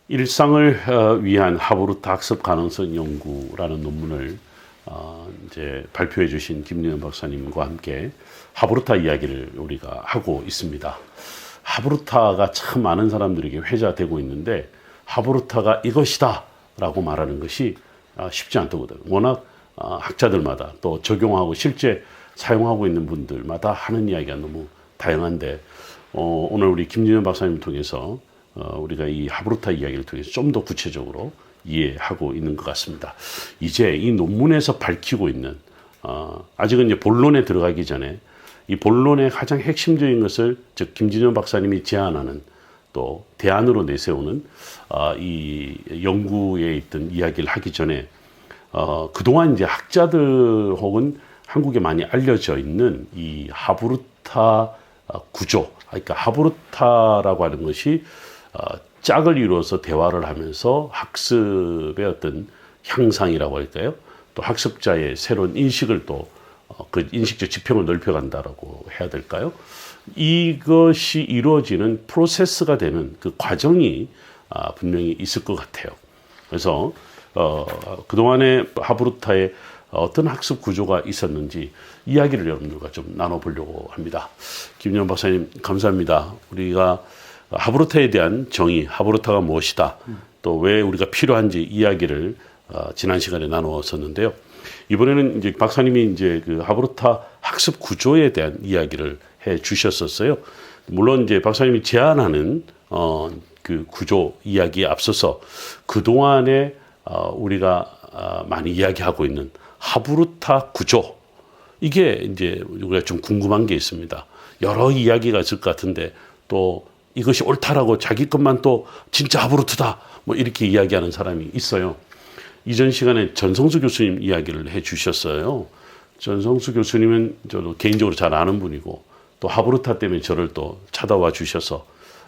일상을 위한 하브루타 학습 가능성 연구라는 논문을 이제 발표해 주신 김리현 박사님과 함께 하브루타 이야기를 우리가 하고 있습니다. 하브루타가 참 많은 사람들에게 회자되고 있는데 하브루타가 이것이다 라고 말하는 것이 쉽지 않더거든요. 워낙 학자들마다 또 적용하고 실제 사용하고 있는 분들마다 하는 이야기가 너무 다양한데 오늘 우리 김리현 박사님을 통해서 우리가 이 하브루타 이야기를 통해서 좀 더 구체적으로 이해하고 있는 것 같습니다. 이제 이 논문에서 밝히고 있는 아직은 이제 본론에 들어가기 전에 이 본론의 가장 핵심적인 것을 즉 김진현 박사님이 제안하는 또 대안으로 내세우는 이 연구에 있던 이야기를 하기 전에 그동안 이제 학자들 혹은 한국에 많이 알려져 있는 이 하브루타 구조, 그러니까 하브루타라고 하는 것이 짝을 이루어서 대화를 하면서 학습의 어떤 향상이라고 할까요? 또 학습자의 새로운 인식을 또 그 인식적 지평을 넓혀간다라고 해야 될까요? 이것이 이루어지는 프로세스가 되는 그 과정이 분명히 있을 것 같아요. 그래서 그동안의 하브루타의 어떤 학습 구조가 있었는지 이야기를 여러분들과 좀 나눠보려고 합니다. 김연 박사님 감사합니다. 우리가 하브루타에 대한 정의, 하브루타가 무엇이다, 또 왜 우리가 필요한지 이야기를 지난 시간에 나누었었는데요. 이번에는 이제 박사님이 이제 그 하브루타 학습 구조에 대한 이야기를 해 주셨었어요. 물론 이제 박사님이 제안하는 그 구조 이야기에 앞서서 그 동안에 우리가 많이 이야기하고 있는 하브루타 구조, 이게 이제 우리가 좀 궁금한 게 있습니다. 여러 이야기가 있을 것 같은데 또 이것이 옳다라고 자기 것만 또 진짜 하브루트다 뭐 이렇게 이야기하는 사람이 있어요. 이전 시간에 전성수 교수님 이야기를 해 주셨어요. 전성수 교수님은 저도 개인적으로 잘 아는 분이고 또 하브루타 때문에 저를 또 찾아와 주셔서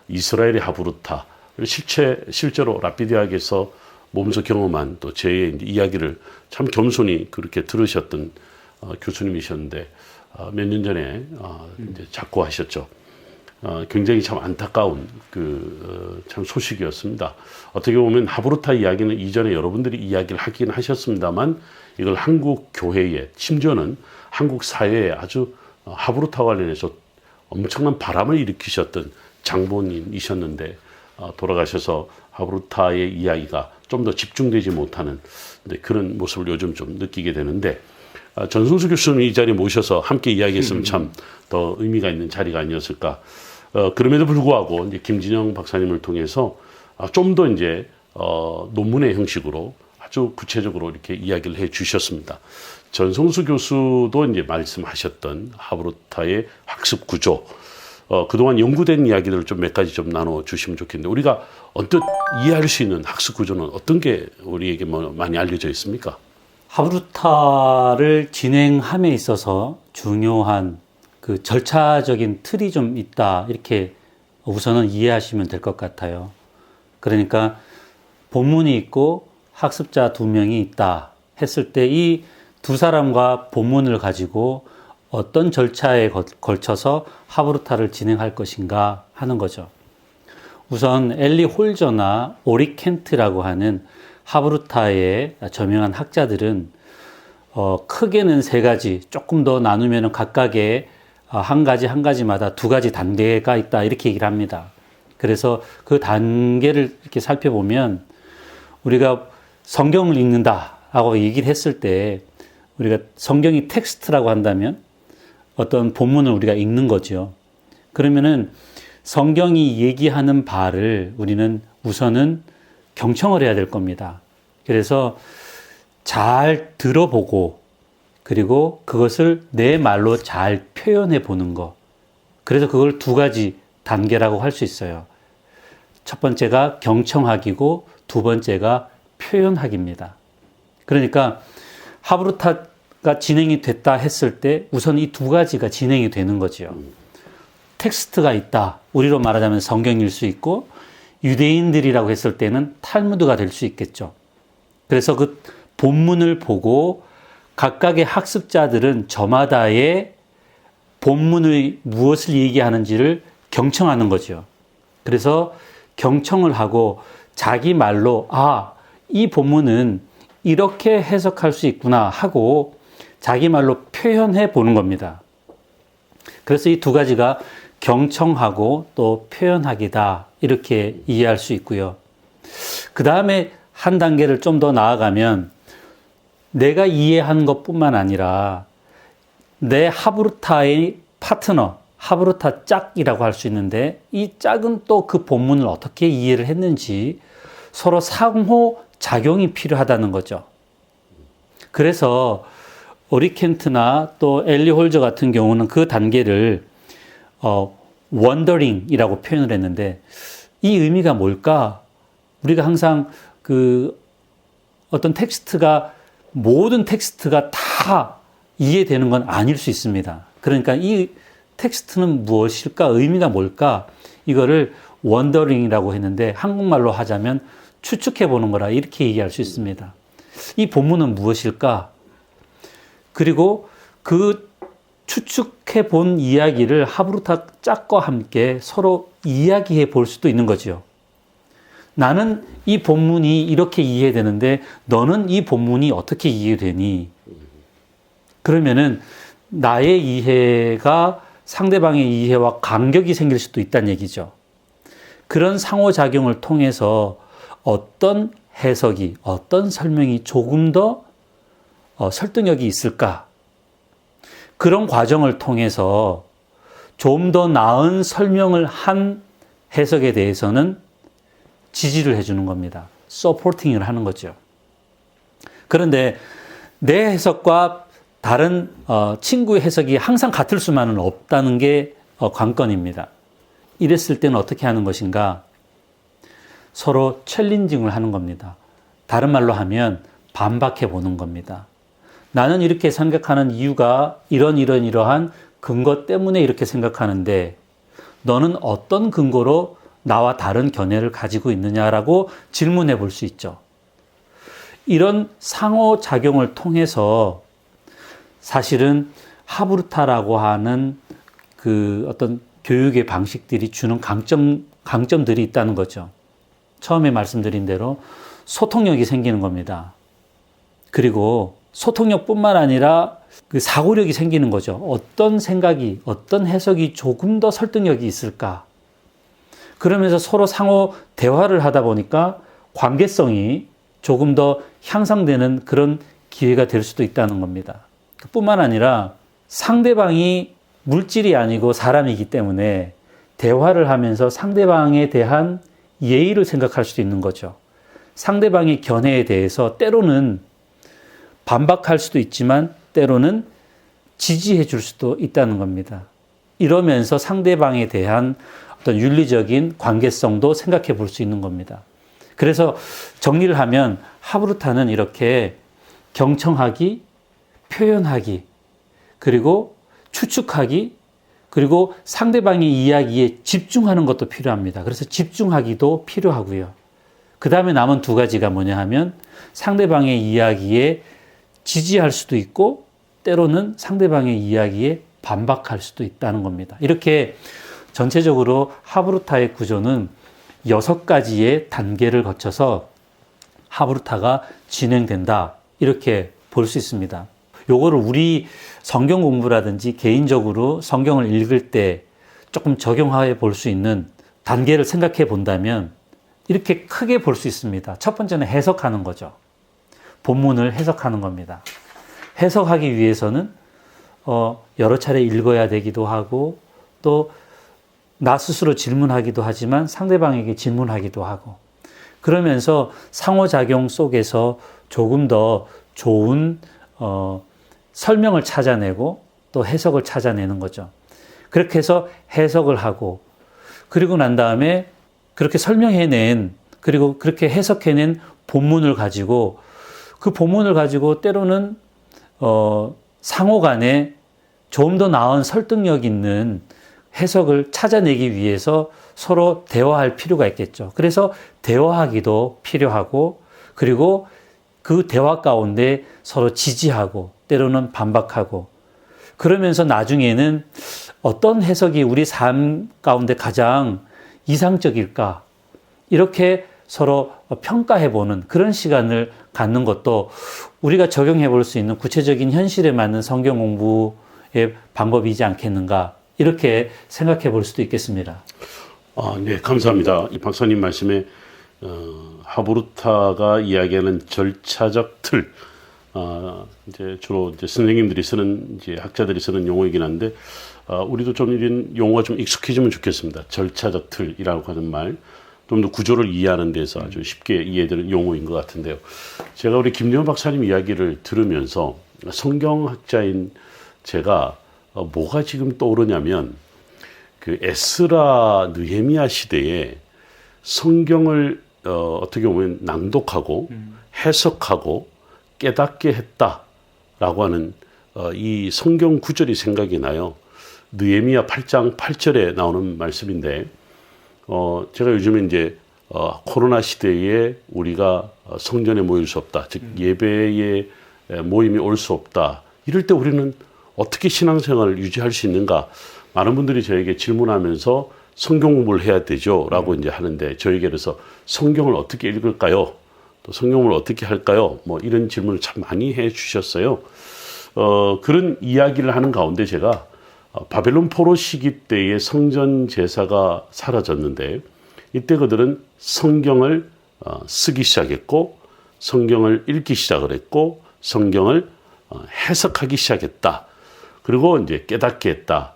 이스라엘의 하브루타를 실제로 라피디학에서 몸소 경험한 또 제 이야기를 참 겸손히 그렇게 들으셨던 교수님이셨는데 몇 년 전에 이제 작고하셨죠. 굉장히 참 안타까운 참 소식이었습니다. 어떻게 보면 하브루타 이야기는 이전에 여러분들이 이야기를 하긴 하셨습니다만 이걸 한국 교회에, 심지어는 한국 사회에 아주 하브루타 관련해서 엄청난 바람을 일으키셨던 장본인이셨는데 돌아가셔서 하브루타의 이야기가 좀 더 집중되지 못하는 그런 모습을 요즘 좀 느끼게 되는데 전승수 교수님 이 자리에 모셔서 함께 이야기했으면 참 더 의미가 있는 자리가 아니었을까. 그럼에도 불구하고 이제 김진영 박사님을 통해서 좀 더 이제 논문의 형식으로 아주 구체적으로 이렇게 이야기를 해 주셨습니다. 전성수 교수도 이제 말씀하셨던 하브루타의 학습 구조, 그동안 연구된 이야기들을 좀 몇 가지 좀 나눠 주시면 좋겠는데 우리가 언뜻 이해할 수 있는 학습 구조는 어떤 게 우리에게 많이 알려져 있습니까? 하브루타를 진행함에 있어서 중요한 그 절차적인 틀이 좀 있다, 이렇게 우선은 이해하시면 될 것 같아요. 그러니까 본문이 있고 학습자 2명이 있다 했을 때 이 두 사람과 본문을 가지고 어떤 절차에 걸쳐서 하브루타를 진행할 것인가 하는 거죠. 우선 엘리 홀저나 오리 켄트라고 하는 하브루타의 저명한 학자들은 크게는 3가지, 조금 더 나누면 각각의 한 가지마다 2가지 단계가 있다, 이렇게 얘기를 합니다. 그래서 그 단계를 이렇게 살펴보면 우리가 성경을 읽는다라고 얘기를 했을 때 우리가 성경이 텍스트라고 한다면 어떤 본문을 우리가 읽는 거죠. 그러면은 성경이 얘기하는 바를 우리는 우선은 경청을 해야 될 겁니다. 그래서 잘 들어보고 그리고 그것을 내 말로 잘 표현해 보는 거. 그래서 그걸 2가지 단계라고 할 수 있어요. 첫 번째가 경청하기고 2번째가 표현하기입니다. 그러니까 하브루타가 진행이 됐다 했을 때 우선 이 2가지가 진행이 되는 거죠. 텍스트가 있다. 우리로 말하자면 성경일 수 있고 유대인들이라고 했을 때는 탈무드가 될 수 있겠죠. 그래서 그 본문을 보고 각각의 학습자들은 저마다의 본문의 무엇을 얘기하는지를 경청하는 거죠. 그래서 경청을 하고 자기 말로 이 본문은 이렇게 해석할 수 있구나 하고 자기 말로 표현해 보는 겁니다. 그래서 이 두 가지가 경청하고 또 표현하기다 이렇게 이해할 수 있고요. 그 다음에 한 단계를 좀 더 나아가면 내가 이해한 것뿐만 아니라 내 하브루타의 파트너, 하브루타 짝이라고 할 수 있는데 이 짝은 또 그 본문을 어떻게 이해를 했는지 서로 상호 작용이 필요하다는 거죠. 그래서 오리켄트나 또 엘리 홀저 같은 경우는 그 단계를 원더링이라고 표현을 했는데 이 의미가 뭘까? 우리가 항상 그 어떤 텍스트가 모든 텍스트가 다 이해되는 건 아닐 수 있습니다. 그러니까 이 텍스트는 무엇일까? 의미가 뭘까? 이거를 원더링이라고 했는데 한국말로 하자면 추측해 보는 거라 이렇게 얘기할 수 있습니다. 이 본문은 무엇일까? 그리고 그 추측해 본 이야기를 하브루타 짝과 함께 서로 이야기해 볼 수도 있는 거죠. 나는 이 본문이 이렇게 이해되는데 너는 이 본문이 어떻게 이해되니? 그러면은 나의 이해가 상대방의 이해와 간격이 생길 수도 있다는 얘기죠. 그런 상호작용을 통해서 어떤 해석이, 어떤 설명이 조금 더 설득력이 있을까? 그런 과정을 통해서 좀 더 나은 설명을 한 해석에 대해서는 지지를 해주는 겁니다. 서포팅을 하는 거죠. 그런데 내 해석과 다른 친구의 해석이 항상 같을 수만은 없다는 게 관건입니다. 이랬을 때는 어떻게 하는 것인가? 서로 챌린징을 하는 겁니다. 다른 말로 하면 반박해 보는 겁니다. 나는 이렇게 생각하는 이유가 이러한 근거 때문에 이렇게 생각하는데 너는 어떤 근거로 나와 다른 견해를 가지고 있느냐라고 질문해 볼 수 있죠. 이런 상호작용을 통해서 사실은 하브루타라고 하는 그 어떤 교육의 방식들이 주는 강점들이 있다는 거죠. 처음에 말씀드린 대로 소통력이 생기는 겁니다. 그리고 소통력뿐만 아니라 그 사고력이 생기는 거죠. 어떤 생각이, 어떤 해석이 조금 더 설득력이 있을까? 그러면서 서로 상호 대화를 하다 보니까 관계성이 조금 더 향상되는 그런 기회가 될 수도 있다는 겁니다. 뿐만 아니라 상대방이 물질이 아니고 사람이기 때문에 대화를 하면서 상대방에 대한 예의를 생각할 수도 있는 거죠. 상대방의 견해에 대해서 때로는 반박할 수도 있지만 때로는 지지해 줄 수도 있다는 겁니다. 이러면서 상대방에 대한 어떤 윤리적인 관계성도 생각해 볼 수 있는 겁니다. 그래서 정리를 하면 하브루타는 이렇게 경청하기, 표현하기, 그리고 추측하기, 그리고 상대방의 이야기에 집중하는 것도 필요합니다. 그래서 집중하기도 필요하고요. 그 다음에 남은 두 가지가 뭐냐 하면 상대방의 이야기에 지지할 수도 있고 때로는 상대방의 이야기에 반박할 수도 있다는 겁니다. 이렇게 전체적으로 하브루타의 구조는 6가지의 단계를 거쳐서 하브루타가 진행된다. 이렇게 볼 수 있습니다. 요거를 우리 성경 공부라든지 개인적으로 성경을 읽을 때 조금 적용해 볼 수 있는 단계를 생각해 본다면 이렇게 크게 볼 수 있습니다. 첫 번째는 해석하는 거죠. 본문을 해석하는 겁니다. 해석하기 위해서는 여러 차례 읽어야 되기도 하고 또 나 스스로 질문하기도 하지만 상대방에게 질문하기도 하고 그러면서 상호작용 속에서 조금 더 좋은 설명을 찾아내고 또 해석을 찾아내는 거죠. 그렇게 해서 해석을 하고 그리고 난 다음에 그렇게 설명해낸 그리고 그렇게 해석해낸 본문을 가지고 그 본문을 가지고 때로는 상호 간에 좀 더 나은 설득력 있는 해석을 찾아내기 위해서 서로 대화할 필요가 있겠죠. 그래서 대화하기도 필요하고 그리고 그 대화 가운데 서로 지지하고 때로는 반박하고 그러면서 나중에는 어떤 해석이 우리 삶 가운데 가장 이상적일까? 이렇게 서로 평가해보는 그런 시간을 갖는 것도 우리가 적용해 볼 수 있는 구체적인 현실에 맞는 성경 공부의 방법이지 않겠는가 이렇게 생각해 볼 수도 있겠습니다. 네, 감사합니다. 이 박사님 말씀에 하브루타가 이야기하는 절차적 틀, 이제 주로 이제 선생님들이 쓰는 이제 학자들이 쓰는 용어이긴 한데 우리도 좀 이런 용어가 좀 익숙해지면 좋겠습니다. 절차적 틀이라고 하는 말, 좀 더 구조를 이해하는 데서 아주 쉽게 이해되는 용어인 것 같은데요. 제가 우리 김리원 박사님 이야기를 들으면서 성경학자인 제가 뭐가 지금 떠오르냐면 그 에스라 느헤미야 시대에 성경을 어떻게 보면 낭독하고 해석하고 깨닫게 했다라고 하는 이 성경 구절이 생각이 나요. 느헤미야 8장 8절에 나오는 말씀인데 제가 요즘에 이제 코로나 시대에 우리가 성전에 모일 수 없다, 즉 예배에 모임이 올 수 없다. 이럴 때 우리는 어떻게 신앙생활을 유지할 수 있는가? 많은 분들이 저에게 질문하면서 성경 공부를 해야 되죠 라고 이제 하는데 저에게 그래서 성경을 어떻게 읽을까요? 또 성경을 어떻게 할까요? 뭐 이런 질문을 참 많이 해 주셨어요. 그런 이야기를 하는 가운데 제가 바벨론 포로 시기 때의 성전 제사가 사라졌는데 이때 그들은 성경을 쓰기 시작했고 성경을 읽기 시작을 했고 성경을 해석하기 시작했다. 그리고 이제 깨닫게 했다.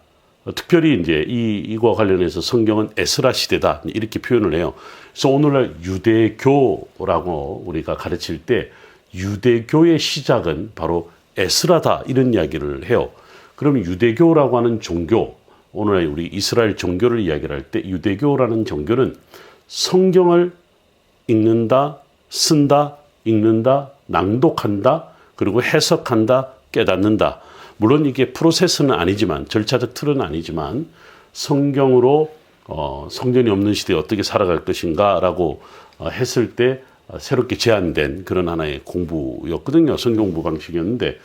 특별히 이제 이와 관련해서 성경은 에스라 시대다 이렇게 표현을 해요. 그래서 오늘날 유대교라고 우리가 가르칠 때 유대교의 시작은 바로 에스라다 이런 이야기를 해요. 그럼 유대교라고 하는 종교, 오늘날 우리 이스라엘 종교를 이야기를 할 때 유대교라는 종교는 성경을 읽는다, 쓴다, 읽는다, 낭독한다, 그리고 해석한다, 깨닫는다. 물론 이게 프로세스는 아니지만 절차적 틀은 아니지만 성경으로 성전이 없는 시대에 어떻게 살아갈 것인가라고 했을 때 새롭게 제안된 그런 하나의 공부였거든요. 성경 공부 방식이었는데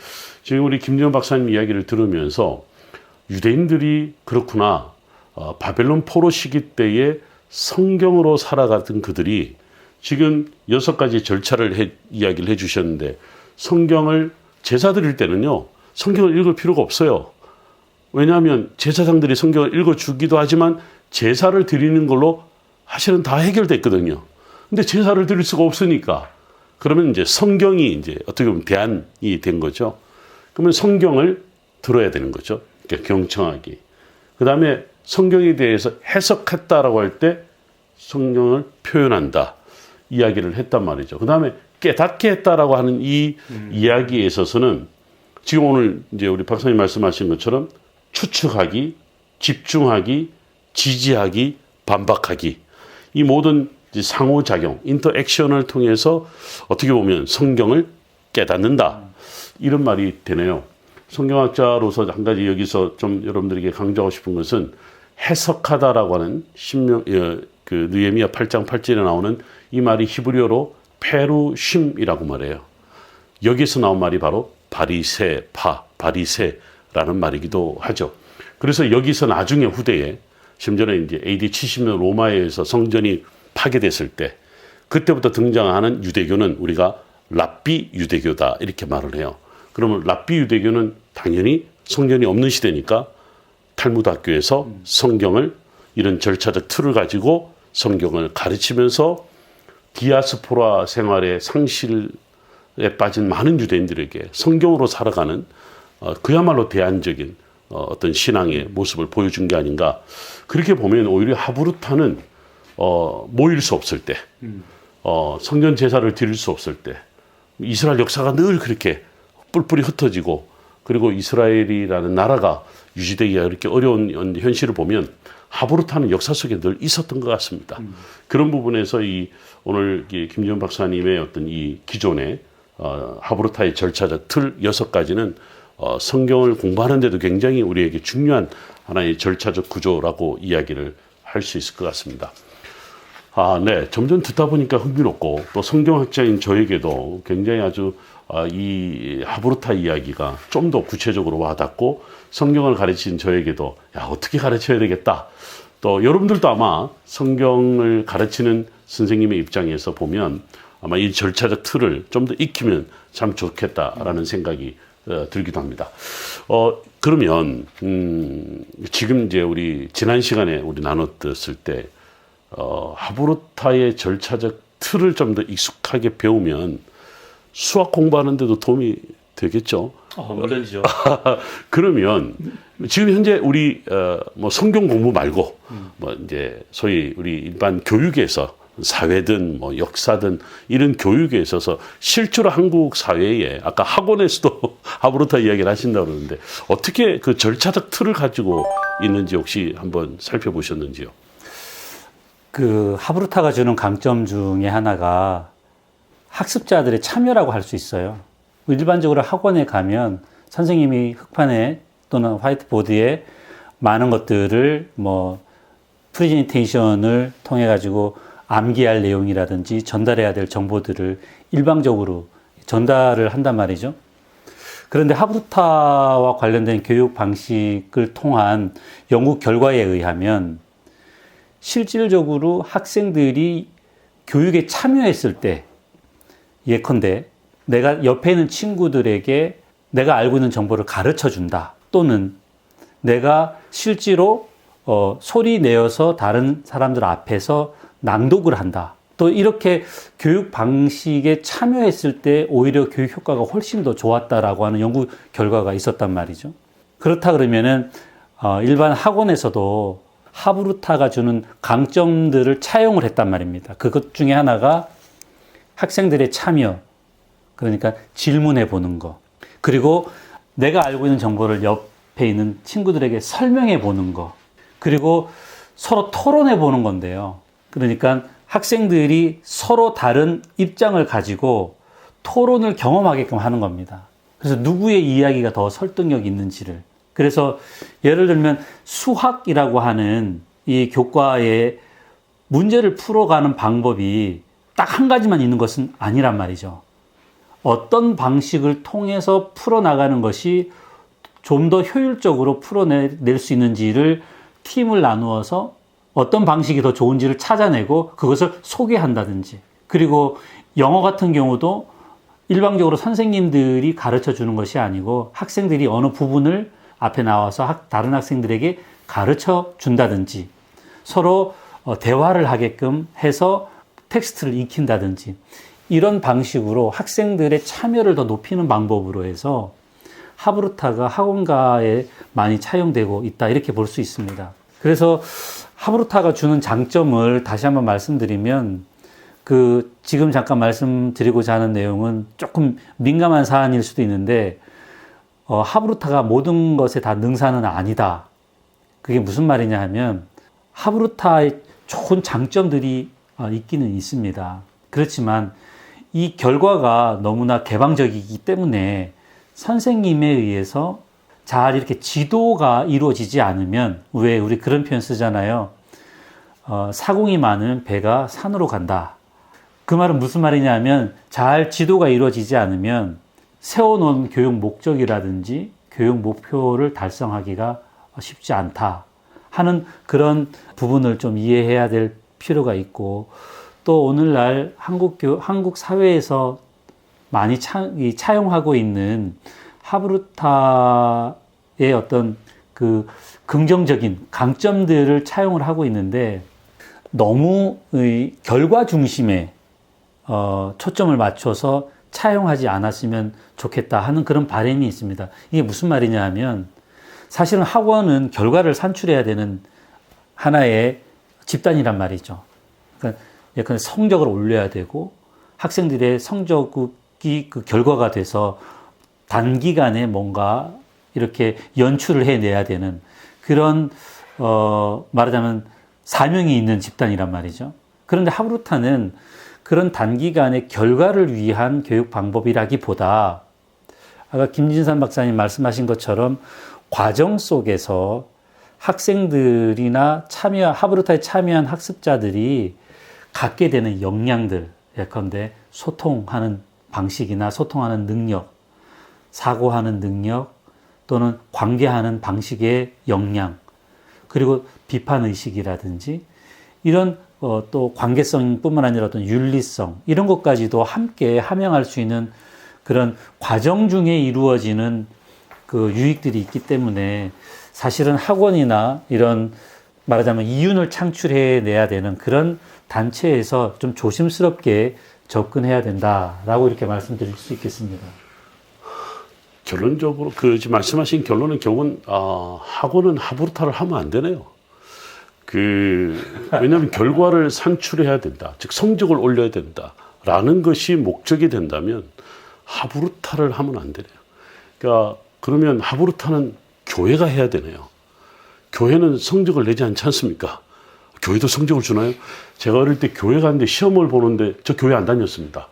지금 우리 김지원 박사님 이야기를 들으면서 유대인들이 그렇구나. 바벨론 포로 시기 때에 성경으로 살아가던 그들이 지금 6가지 절차를 이야기를 해 주셨는데 성경을 제사 드릴 때는요. 성경을 읽을 필요가 없어요. 왜냐하면 제사장들이 성경을 읽어주기도 하지만 제사를 드리는 걸로 사실은 다 해결됐거든요. 근데 제사를 드릴 수가 없으니까 그러면 이제 성경이 이제 어떻게 보면 대안이 된 거죠. 그러면 성경을 들어야 되는 거죠. 그러니까 경청하기. 그 다음에 성경에 대해서 해석했다라고 할 때 성경을 표현한다. 이야기를 했단 말이죠. 그 다음에 깨닫게 했다라고 하는 이 이야기에 있어서는 지금 오늘 이제 우리 박사님 말씀하신 것처럼 추측하기, 집중하기, 지지하기, 반박하기. 이 모든 상호작용, 인터액션을 통해서 어떻게 보면 성경을 깨닫는다. 이런 말이 되네요. 성경학자로서 한 가지 여기서 좀 여러분들에게 강조하고 싶은 것은 해석하다라고 하는 그 느헤미야 8장 8절에 나오는 이 말이 히브리어로 페루심이라고 말해요. 여기서 나온 말이 바로 바리새라는 말이기도 하죠. 그래서 여기서 나중에 후대에 심지어는 이제 AD 70년 로마에서 성전이 파괴됐을 때 그때부터 등장하는 유대교는 우리가 랍비 유대교다 이렇게 말을 해요. 그러면 랍비 유대교는 당연히 성전이 없는 시대니까 탈무드 학교에서 성경을 이런 절차적 틀을 가지고 성경을 가르치면서 디아스포라 생활의 상실에 빠진 많은 유대인들에게 성경으로 살아가는 그야말로 대안적인 어떤 신앙의 모습을 보여준 게 아닌가. 그렇게 보면 오히려 하브루타는 모일 수 없을 때, 성전 제사를 드릴 수 없을 때, 이스라엘 역사가 늘 그렇게 뿔뿔이 흩어지고, 그리고 이스라엘이라는 나라가 유지되기가 그렇게 어려운 현실을 보면 하브루타는 역사 속에 늘 있었던 것 같습니다. 그런 부분에서 오늘 김지원 박사님의 어떤 이 기존의 하브루타의 절차적 틀 6가지는 성경을 공부하는 데도 굉장히 우리에게 중요한 하나의 절차적 구조라고 이야기를 할 수 있을 것 같습니다. 네. 점점 듣다 보니까 흥미롭고 또 성경학자인 저에게도 굉장히 아주 이 하브루타 이야기가 좀 더 구체적으로 와닿고 성경을 가르친 저에게도 어떻게 가르쳐야 되겠다. 또 여러분들도 아마 성경을 가르치는 선생님의 입장에서 보면 아마 이 절차적 틀을 좀 더 익히면 참 좋겠다라는 생각이 들기도 합니다. 그러면 지금 이제 우리 지난 시간에 우리 나눴을 때 하브루타의 절차적 틀을 좀 더 익숙하게 배우면 수학 공부하는데도 도움이 되겠죠. 물론이죠. 그러면 지금 현재 우리 뭐 성경 공부 말고 뭐 이제 소위 우리 일반 교육에서 사회든 뭐 역사든 이런 교육에 있어서 실제로 한국 사회에 아까 학원에서도 하브루타 이야기를 하신다고 그러는데 어떻게 그 절차적 틀을 가지고 있는지 혹시 한번 살펴보셨는지요? 그 하브루타가 주는 강점 중에 하나가 학습자들의 참여라고 할 수 있어요. 일반적으로 학원에 가면 선생님이 흑판에 또는 화이트보드에 많은 것들을 뭐 프레젠테이션을 통해 가지고 암기할 내용이라든지 전달해야 될 정보들을 일방적으로 전달을 한단 말이죠. 그런데 하브루타와 관련된 교육 방식을 통한 연구 결과에 의하면 실질적으로 학생들이 교육에 참여했을 때 예컨대 내가 옆에 있는 친구들에게 내가 알고 있는 정보를 가르쳐 준다. 또는 내가 실제로 소리 내어서 다른 사람들 앞에서 낭독을 한다. 또 이렇게 교육 방식에 참여했을 때 오히려 교육 효과가 훨씬 더 좋았다라고 하는 연구 결과가 있었단 말이죠. 그렇다 그러면은 일반 학원에서도 하브루타가 주는 강점들을 차용을 했단 말입니다. 그것 중에 하나가 학생들의 참여, 그러니까 질문해 보는 거, 그리고 내가 알고 있는 정보를 옆에 있는 친구들에게 설명해 보는 거, 그리고 서로 토론해 보는 건데요. 그러니까 학생들이 서로 다른 입장을 가지고 토론을 경험하게끔 하는 겁니다. 그래서 누구의 이야기가 더 설득력 있는지를. 그래서 예를 들면 수학이라고 하는 이 교과의 문제를 풀어가는 방법이 딱 한 가지만 있는 것은 아니란 말이죠. 어떤 방식을 통해서 풀어나가는 것이 좀 더 효율적으로 풀어낼 수 있는지를 팀을 나누어서 어떤 방식이 더 좋은지를 찾아내고 그것을 소개한다든지, 그리고 영어 같은 경우도 일방적으로 선생님들이 가르쳐 주는 것이 아니고 학생들이 어느 부분을 앞에 나와서 다른 학생들에게 가르쳐 준다든지, 서로 대화를 하게끔 해서 텍스트를 익힌다든지, 이런 방식으로 학생들의 참여를 더 높이는 방법으로 해서 하브루타가 학원가에 많이 차용되고 있다, 이렇게 볼 수 있습니다. 그래서 하브루타가 주는 장점을 다시 한번 말씀드리면, 지금 잠깐 말씀드리고자 하는 내용은 조금 민감한 사안일 수도 있는데, 하브루타가 모든 것에 다 능사는 아니다. 그게 무슨 말이냐 하면, 하브루타의 좋은 장점들이 있기는 있습니다. 그렇지만 이 결과가 너무나 개방적이기 때문에 선생님에 의해서 잘 이렇게 지도가 이루어지지 않으면, 왜 우리 그런 표현 쓰잖아요. 사공이 많으면 배가 산으로 간다. 그 말은 무슨 말이냐 하면, 잘 지도가 이루어지지 않으면 세워놓은 교육 목적이라든지 교육 목표를 달성하기가 쉽지 않다 하는 그런 부분을 좀 이해해야 될 필요가 있고, 또 오늘날 한국 사회에서 많이 차용하고 있는 하브루타의 어떤 그 긍정적인 강점들을 차용을 하고 있는데, 너무 결과 중심에 초점을 맞춰서 차용하지 않았으면 좋겠다 하는 그런 바람이 있습니다. 이게 무슨 말이냐 하면, 사실은 학원은 결과를 산출해야 되는 하나의 집단이란 말이죠. 그러니까 약간 성적을 올려야 되고, 학생들의 성적이 그 결과가 돼서 단기간에 뭔가 이렇게 연출을 해내야 되는 그런 말하자면 사명이 있는 집단이란 말이죠. 그런데 하브루타는 그런 단기간의 결과를 위한 교육 방법이라기보다, 아까 김진산 박사님 말씀하신 것처럼 과정 속에서 학생들이나 하브루타에 참여한 학습자들이 갖게 되는 역량들, 예컨대 소통하는 방식이나 소통하는 능력, 사고하는 능력, 또는 관계하는 방식의 역량, 그리고 비판 의식이라든지 이런 또 관계성뿐만 아니라 어떤 윤리성 이런 것까지도 함께 함양할 수 있는 그런 과정 중에 이루어지는 그 유익들이 있기 때문에 사실은 학원이나 이런 말하자면 이윤을 창출해내야 되는 그런 단체에서 좀 조심스럽게 접근해야 된다라고 이렇게 말씀드릴 수 있겠습니다. 결론적으로 지금 말씀하신 결론은 결국은 학원은 하부르타를 하면 안 되네요. 왜냐하면 결과를 산출해야 된다. 즉 성적을 올려야 된다라는 것이 목적이 된다면 하부르타를 하면 안 되네요. 그러니까 그러면 하부르타는 교회가 해야 되네요. 교회는 성적을 내지 않지 않습니까? 교회도 성적을 주나요? 제가 어릴 때 교회 갔는데 시험을 보는데 저 교회 안 다녔습니다.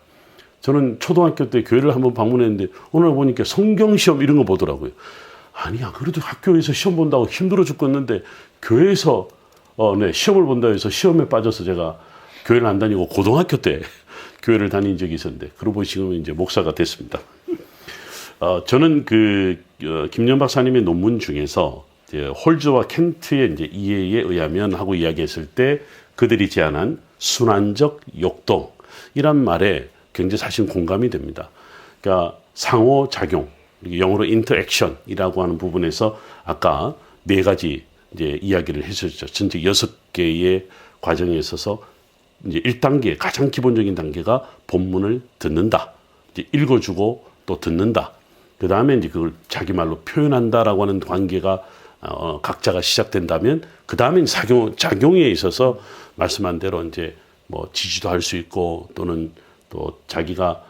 저는 초등학교 때 교회를 한번 방문했는데 오늘 보니까 성경시험 이런 거 보더라고요. 아니야, 그래도 학교에서 시험 본다고 힘들어 죽겠는데 교회에서 시험을 본다 해서 시험에 빠져서 제가 교회를 안 다니고 고등학교 때 교회를 다닌 적이 있었는데 그러고 지금은 이제 목사가 됐습니다. 저는 김연 박사님의 논문 중에서 홀즈와 켄트의 이제 이해에 의하면 하고 이야기했을 때 그들이 제안한 순환적 역동이란 말에 굉장히 사실 공감이 됩니다. 그러니까 상호작용, 영어로 인터액션이라고 하는 부분에서 아까 4가지 이제 이야기를 했었죠. 전체 6개의 과정에 있어서 이제 1단계, 가장 기본적인 단계가 본문을 듣는다. 이제 읽어주고 또 듣는다. 그 다음에 이제 그걸 자기 말로 표현한다라고 하는 관계가 각자가 시작된다면 그 다음에 작용에 있어서 말씀한 대로 이제 뭐 지지도 할 수 있고 또는 또 자기가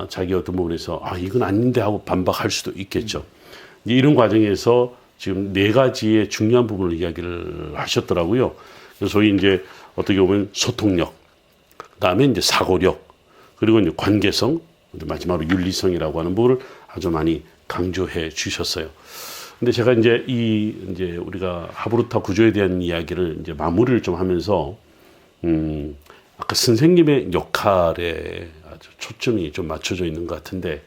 자기 어떤 부분에서 이건 아닌데 하고 반박할 수도 있겠죠. 이런 과정에서 지금 4가지의 중요한 부분을 이야기를 하셨더라고요. 그래서 소위 이제 어떻게 보면 소통력, 그다음에 이제 사고력, 그리고 이제 관계성, 마지막으로 윤리성이라고 하는 부분을 아주 많이 강조해 주셨어요. 근데 제가 이제 우리가 하부르타 구조에 대한 이야기를 이제 마무리를 좀 하면서 아까 선생님의 역할에 아주 초점이 좀 맞춰져 있는 것 같은데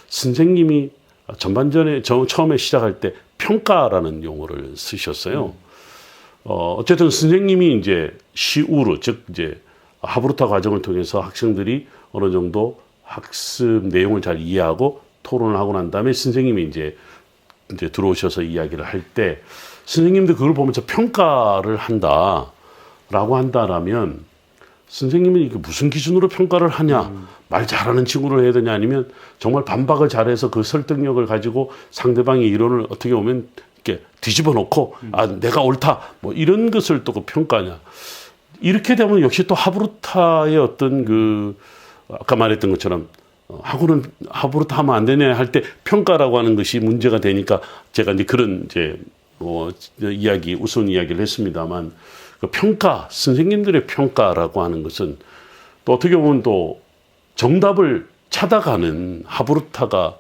선생님이 처음에 시작할 때 평가라는 용어를 쓰셨어요. 어쨌든 선생님이 이제 시우르, 즉 이제 하부르타 과정을 통해서 학생들이 어느 정도 학습 내용을 잘 이해하고 토론을 하고 난 다음에 선생님이 이제 들어오셔서 이야기를 할 때 선생님도 그걸 보면서 평가를 한다라고 한다라면 선생님은 이게 무슨 기준으로 평가를 하냐? 말 잘하는 친구를 해야 되냐? 아니면 정말 반박을 잘해서 그 설득력을 가지고 상대방의 이론을 어떻게 보면 이렇게 뒤집어 놓고 내가 옳다 뭐 이런 것을 또 평가하냐? 이렇게 되면 역시 또 하부르타의 어떤 아까 말했던 것처럼 학원은 하부르타 하면 안 되냐 할 때 평가라고 하는 것이 문제가 되니까 제가 이제 그런 우선 이야기를 했습니다만 그 평가, 선생님들의 평가라고 하는 것은 또 어떻게 보면 또 정답을 찾아가는 하부르타가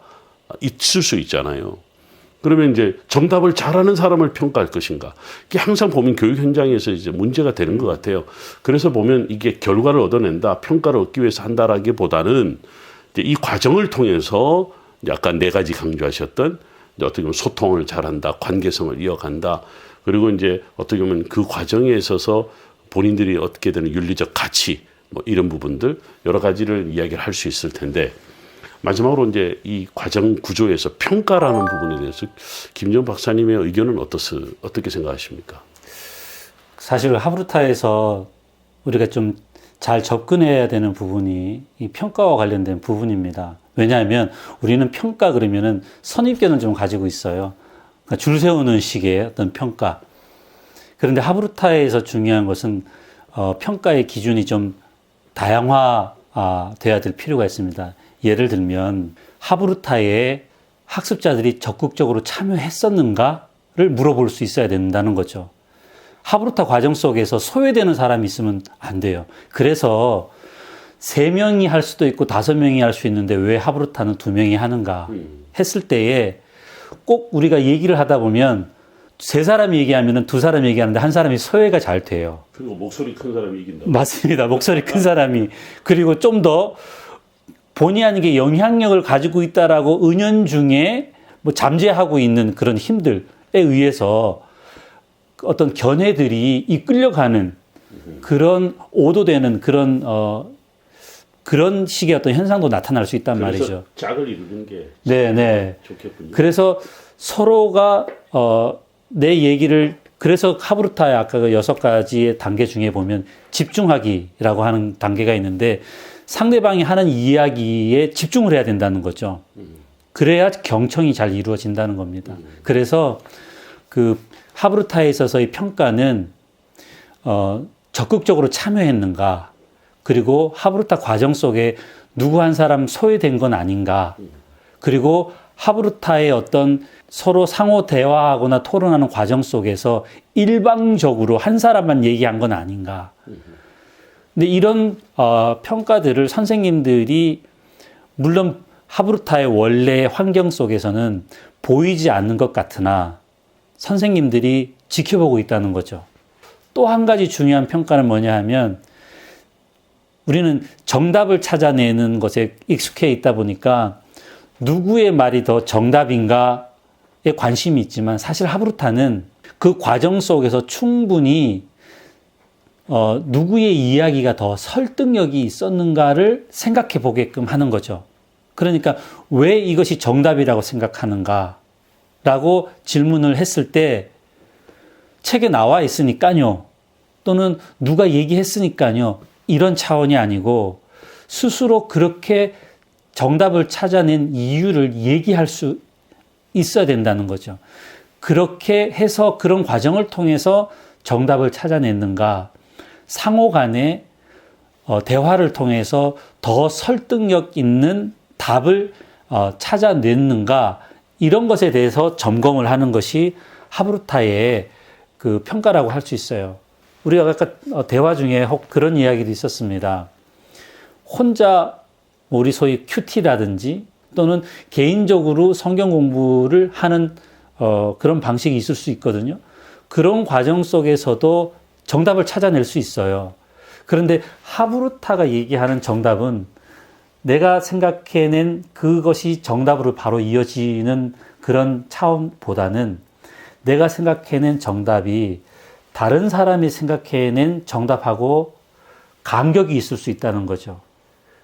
있을 수 있잖아요. 그러면 이제 정답을 잘하는 사람을 평가할 것인가. 이게 항상 보면 교육 현장에서 이제 문제가 되는 것 같아요. 그래서 보면 이게 결과를 얻어낸다, 평가를 얻기 위해서 한다라기보다는 이제 이 과정을 통해서 약간 4가지 강조하셨던 어떻게 보면 소통을 잘한다, 관계성을 이어간다. 그리고 이제 어떻게 보면 그 과정에 있어서 본인들이 얻게 되는 윤리적 가치, 뭐 이런 부분들 여러 가지를 이야기를 할 수 있을 텐데 마지막으로 이제 이 과정 구조에서 평가라는 부분에 대해서 김연 박사님의 의견은 어떻게 생각하십니까? 사실 하부르타에서 우리가 좀 잘 접근해야 되는 부분이 이 평가와 관련된 부분입니다. 왜냐하면 우리는 평가 그러면은 선입견을 좀 가지고 있어요. 그러니까 줄 세우는 식의 어떤 평가. 그런데 하부르타에서 중요한 것은 평가의 기준이 좀 다양화돼야 될 필요가 있습니다. 예를 들면 하부르타에 학습자들이 적극적으로 참여했었는가를 물어볼 수 있어야 된다는 거죠. 하부르타 과정 속에서 소외되는 사람이 있으면 안 돼요. 그래서 3명이 할 수도 있고 5명이 할 수 있는데 왜 하부르타는 2명이 하는가 했을 때에 꼭 우리가 얘기를 하다 보면 3사람이 얘기하면 2사람이 얘기하는데 한 사람이 소외가 잘 돼요. 그리고 목소리 큰 사람이 이긴다. 맞습니다. 목소리 큰 사람이. 그리고 좀 더 본의 아니게 영향력을 가지고 있다라고 은연중에 뭐 잠재하고 있는 그런 힘들에 의해서 어떤 견해들이 이끌려가는 그런 오도되는 그런 식의 어떤 현상도 나타날 수 있단 그래서 말이죠. 짝을 이루는 게 네. 좋겠군요. 그래서 서로가 내 얘기를 그래서 하브루타의 아까 그 6가지의 단계 중에 보면 집중하기라고 하는 단계가 있는데 상대방이 하는 이야기에 집중을 해야 된다는 거죠. 그래야 경청이 잘 이루어진다는 겁니다. 그래서 그 하브루타에 있어서의 평가는 적극적으로 참여했는가, 그리고 하브루타 과정 속에 누구 한 사람 소외된 건 아닌가, 그리고 하브루타의 어떤 서로 상호 대화하거나 토론하는 과정 속에서 일방적으로 한 사람만 얘기한 건 아닌가. 근데 이런 평가들을 선생님들이 물론 하브루타의 원래 환경 속에서는 보이지 않는 것 같으나 선생님들이 지켜보고 있다는 거죠. 또 한 가지 중요한 평가는 뭐냐 하면 우리는 정답을 찾아내는 것에 익숙해 있다 보니까 누구의 말이 더 정답인가에 관심이 있지만 사실 하브루타는 그 과정 속에서 충분히 누구의 이야기가 더 설득력이 있었는가를 생각해 보게끔 하는 거죠. 그러니까 왜 이것이 정답이라고 생각하는가 라고 질문을 했을 때 책에 나와 있으니까요, 또는 누가 얘기했으니까요, 이런 차원이 아니고 스스로 그렇게 정답을 찾아낸 이유를 얘기할 수 있어야 된다는 거죠. 그렇게 해서 그런 과정을 통해서 정답을 찾아냈는가, 상호 간의 대화를 통해서 더 설득력 있는 답을 찾아냈는가, 이런 것에 대해서 점검을 하는 것이 하브루타의 그 평가라고 할 수 있어요. 우리가 아까 대화 중에 그런 이야기도 있었습니다. 혼자 우리 소위 큐티라든지 또는 개인적으로 성경 공부를 하는 그런 방식이 있을 수 있거든요. 그런 과정 속에서도 정답을 찾아낼 수 있어요. 그런데 하브루타가 얘기하는 정답은 내가 생각해낸 그것이 정답으로 바로 이어지는 그런 차원보다는 내가 생각해낸 정답이 다른 사람이 생각해낸 정답하고 간격이 있을 수 있다는 거죠.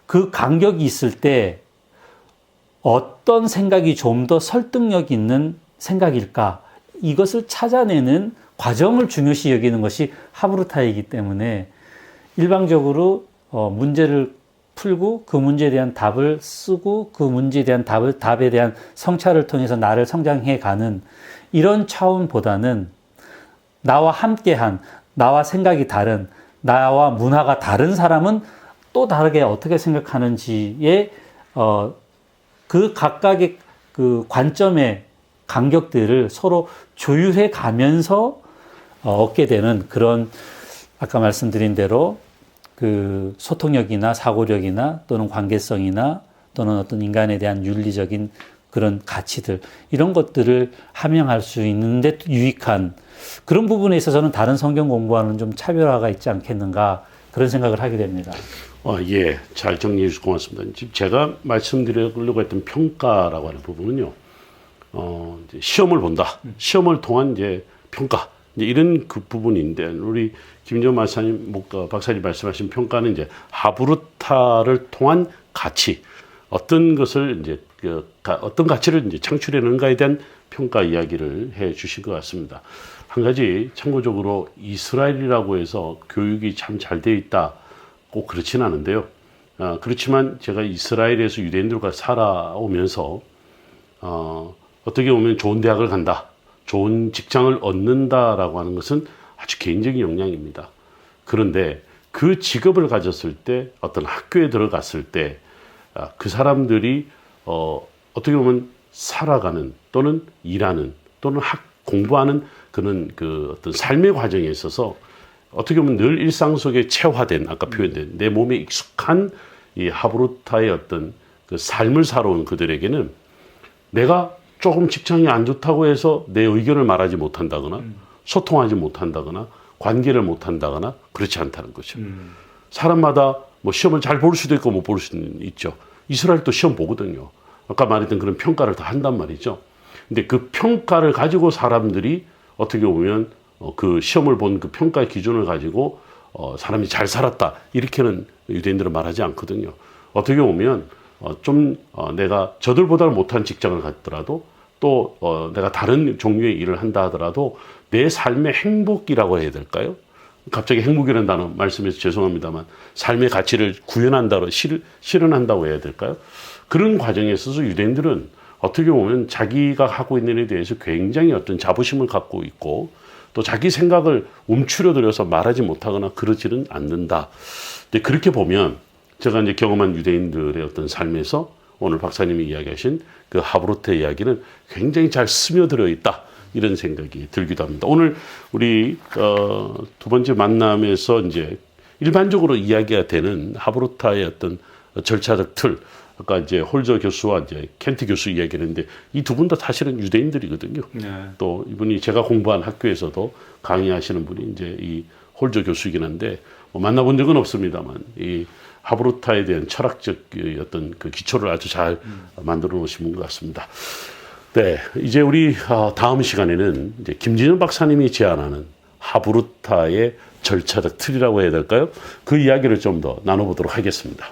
그 간격이 있을 때 어떤 생각이 좀 더 설득력 있는 생각일까? 이것을 찾아내는 과정을 중요시 여기는 것이 하브루타이기 때문에 일방적으로 문제를 풀고 그 문제에 대한 답을 쓰고 그 문제에 대한 답에 대한 성찰을 통해서 나를 성장해 가는 이런 차원보다는 나와 함께한, 나와 생각이 다른, 나와 문화가 다른 사람은 또 다르게 어떻게 생각하는지에 그 각각의 그 관점의 간격들을 서로 조율해 가면서 얻게 되는 그런 아까 말씀드린 대로 그 소통력이나 사고력이나 또는 관계성이나 또는 어떤 인간에 대한 윤리적인 그런 가치들, 이런 것들을 함양할 수 있는데 유익한 그런 부분에 있어서는 다른 성경 공부와는 좀 차별화가 있지 않겠는가, 그런 생각을 하게 됩니다. 예, 잘 정리해 주셔서 고맙습니다. 지금 제가 말씀드리려고 했던 평가라고 하는 부분은요, 이제 시험을 본다. 시험을 통한 이제 평가. 이제 이런 그 부분인데, 우리 김정 박사님 말씀하신 평가는 이제 하브루타를 통한 가치, 어떤 것을 이제 어떤 가치를 이제 창출해내는가에 대한 평가 이야기를 해 주신 것 같습니다. 한 가지 참고적으로 이스라엘이라고 해서 교육이 참 잘 되어 있다, 꼭 그렇지는 않은데요. 그렇지만 제가 이스라엘에서 유대인들과 살아오면서 어떻게 보면 좋은 대학을 간다, 좋은 직장을 얻는다라고 하는 것은 아주 개인적인 역량입니다. 그런데 그 직업을 가졌을 때, 어떤 학교에 들어갔을 때 그 사람들이 어떻게 보면 살아가는 또는 일하는 또는 공부하는 그런 그 어떤 삶의 과정에 있어서 어떻게 보면 늘 일상 속에 체화된, 아까 표현된 내 몸에 익숙한 이 하브루타의 어떤 그 삶을 살아온 그들에게는 내가 조금 직장이 안 좋다고 해서 내 의견을 말하지 못한다거나 소통하지 못한다거나 관계를 못한다거나 그렇지 않다는 거죠. 사람마다 뭐 시험을 잘 볼 수도 있고 못 볼 수도 있죠. 이스라엘도 시험 보거든요. 아까 말했던 그런 평가를 다 한단 말이죠. 근데 그 평가를 가지고 사람들이 어떻게 보면 그 시험을 본 그 평가 기준을 가지고 사람이 잘 살았다 이렇게는 유대인들은 말하지 않거든요. 어떻게 보면 내가 저들보다 못한 직장을 갖더라도 또 내가 다른 종류의 일을 한다 하더라도 내 삶의 행복이라고 해야 될까요? 갑자기 행복이라는 단어 말씀해서 죄송합니다만 삶의 가치를 구현한다고 실현한다고 해야 될까요? 그런 과정에 있어서 유대인들은 어떻게 보면 자기가 하고 있는 일에 대해서 굉장히 어떤 자부심을 갖고 있고 또 자기 생각을 움츠려들여서 말하지 못하거나 그러지는 않는다. 근데 그렇게 보면 제가 이제 경험한 유대인들의 어떤 삶에서 오늘 박사님이 이야기하신 그 하브루트 이야기는 굉장히 잘 스며들어 있다. 이런 생각이 들기도 합니다. 오늘 우리 두 번째 만남에서 이제 일반적으로 이야기가 되는 하브루타의 어떤 절차적 틀, 아까 이제 홀저 교수와 이제 켄트 교수 이야기했는데 이 두 분 다 사실은 유대인들이거든요. 네. 또 이분이 제가 공부한 학교에서도 강의하시는 분이 이제 이 홀저 교수이긴 한데 만나본 적은 없습니다만 이 하브루타에 대한 철학적 어떤 그 기초를 아주 잘 만들어 놓으신 분 것 같습니다. 네, 이제 우리 다음 시간에는 이제 김진현 박사님이 제안하는 하브루타의 절차적 틀이라고 해야 될까요? 그 이야기를 좀 더 나눠보도록 하겠습니다.